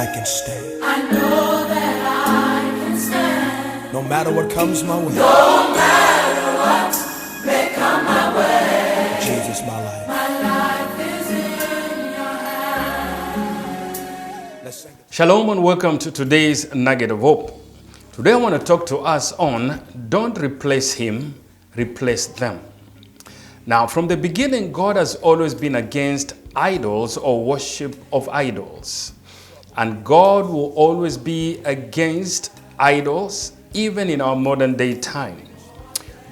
I can stand. I know that I can stand. No matter what comes my way. No matter what may come my way. Jesus, my life. My life is in your hands. Let's sing it. Shalom and welcome to today's Nugget of Hope. Today I want to talk to us on don't replace him, replace them. Now, from the beginning, God has always been against idols or worship of idols. And God will always be against idols, even in our modern day time.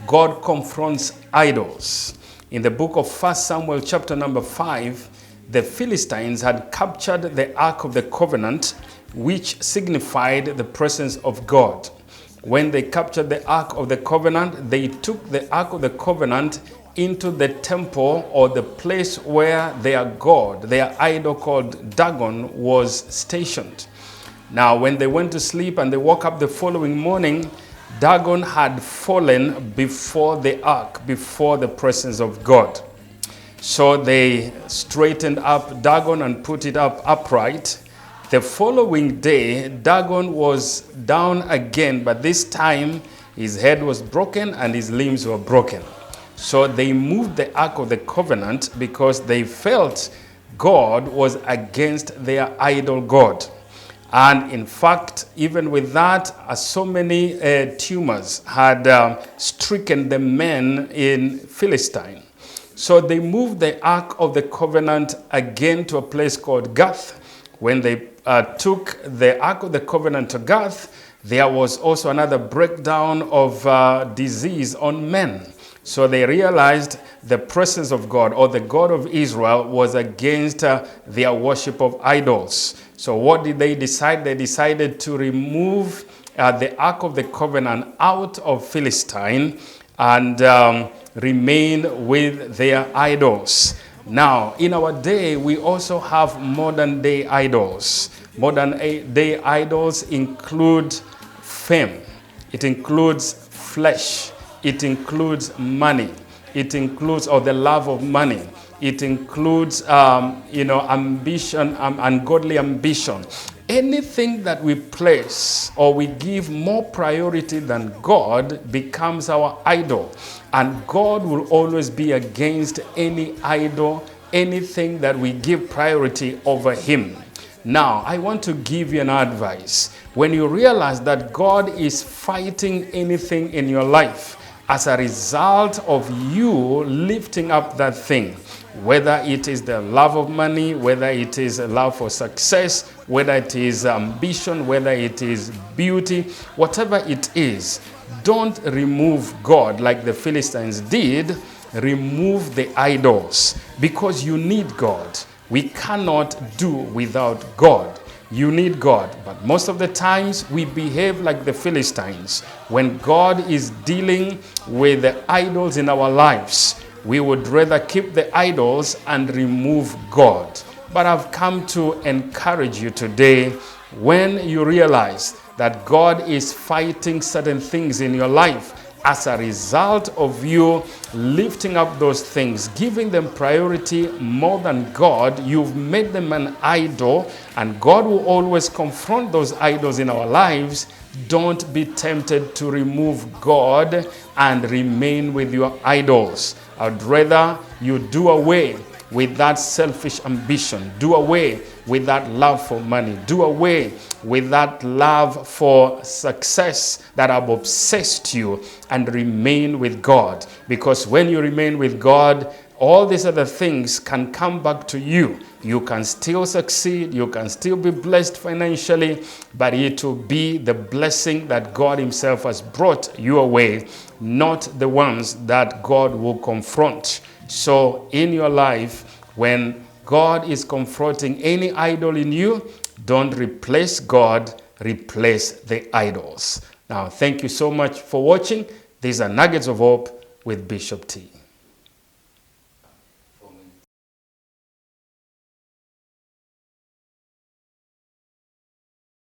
God confronts idols. In the book of 1 Samuel chapter number 5, the Philistines had captured the Ark of the Covenant, which signified the presence of God. When they captured the Ark of the Covenant, they took the Ark of the Covenant into the temple or the place where their god, their idol called Dagon, was stationed. Now, when they went to sleep and they woke up the following morning, Dagon had fallen before the ark, before the presence of God. So they straightened up Dagon and put it up upright. The following day, Dagon was down again, but this time his head was broken and his limbs were broken. So they moved the Ark of the Covenant because they felt God was against their idol god. And in fact, even with that, so many tumors had stricken the men in Philistine. So they moved the Ark of the Covenant again to a place called Gath. When they took the Ark of the Covenant to Gath, there was also another breakdown of disease on men. So they realized the presence of God, or the God of Israel, was against their worship of idols. So what did they decide? They decided to remove the Ark of the Covenant out of Philistine and remain with their idols. Now, in our day, we also have modern day idols. Modern day idols include fame. It includes flesh. It includes money. It includes, or the love of money. It includes, ambition, ungodly ambition. Anything that we place or we give more priority than God becomes our idol. And God will always be against any idol, anything that we give priority over him. Now, I want to give you an advice. When you realize that God is fighting anything in your life, as a result of you lifting up that thing, whether it is the love of money, whether it is a love for success, whether it is ambition, whether it is beauty, whatever it is, don't remove God like the Philistines did. Remove the idols because you need God. We cannot do without God. You need God. But most of the times we behave like the Philistines. When God is dealing with the idols in our lives, we would rather keep the idols and remove God. But I've come to encourage you today, when you realize that God is fighting certain things in your life, as a result of you lifting up those things, giving them priority more than God, you've made them an idol, and God will always confront those idols in our lives. Don't be tempted to remove God and remain with your idols. I'd rather you do away with that selfish ambition. Do away with that love for money. Do away with that love for success that have obsessed you, and remain with God. Because when you remain with God, all these other things can come back to you. You can still succeed. You can still be blessed financially, but it will be the blessing that God himself has brought your way, not the ones that God will confront. So in your life, when God is confronting any idol in you, don't replace God, replace the idols. Now, thank you so much for watching. These are Nuggets of Hope with Bishop T.